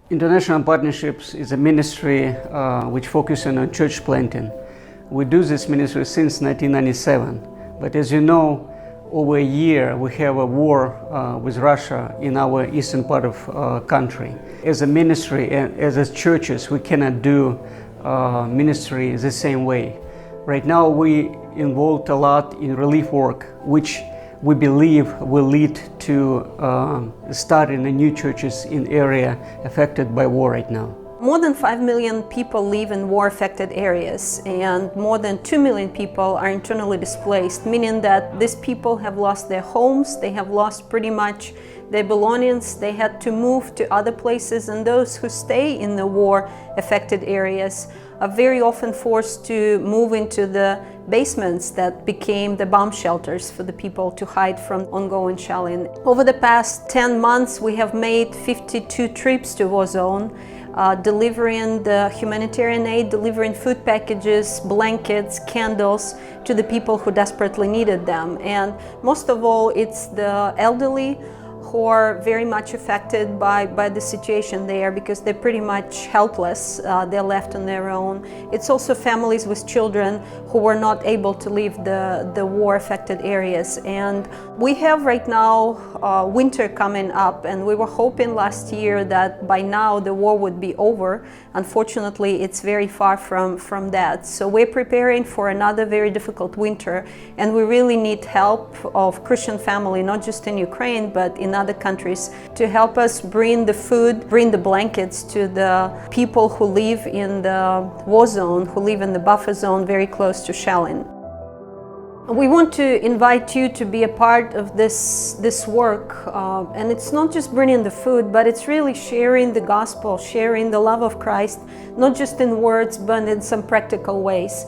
International Partnerships is a ministry which focuses on church planting. We do this ministry since 1997, but as you know, over a year we have a war with Russia in our eastern part of country. As a ministry and as churches, we cannot do ministry the same way. Right now we involved a lot in relief work, which we believe will lead to starting new churches in area affected by war right now. More than 5 million people live in war-affected areas, and more than 2 million people are internally displaced, meaning that these people have lost their homes, they have lost pretty much their belongings, they had to move to other places, and those who stay in the war-affected areas are very often forced to move into the basements that became the bomb shelters for the people to hide from ongoing shelling. Over the past 10 months, we have made 52 trips to war zone, delivering the humanitarian aid, delivering food packages, blankets, candles to the people who desperately needed them. And most of all, it's the elderly who are very much affected by the situation there, because they're pretty much helpless. They're left on their own. It's also families with children who were not able to leave the war-affected areas. And we have right now winter coming up, and we were hoping last year that by now the war would be over. Unfortunately, it's very far from that. So we're preparing for another very difficult winter, and we really need help of Christian family, not just in Ukraine, but in other countries, to help us bring the food, bring the blankets to the people who live in the war zone, who live in the buffer zone very close to shelling. We want to invite you to be a part of this work, and it's not just bringing the food, but it's really sharing the gospel, sharing the love of Christ, not just in words, but in some practical ways.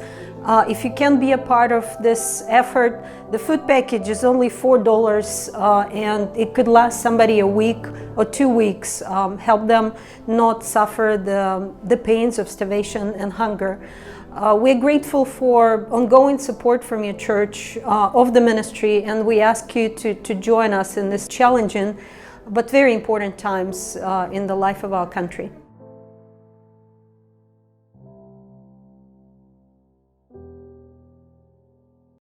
If you can be a part of this effort, the food package is only $4, and it could last somebody a week or 2 weeks, help them not suffer the pains of starvation and hunger. We're grateful for ongoing support from your church, of the ministry, and we ask you to join us in this challenging but very important times in the life of our country.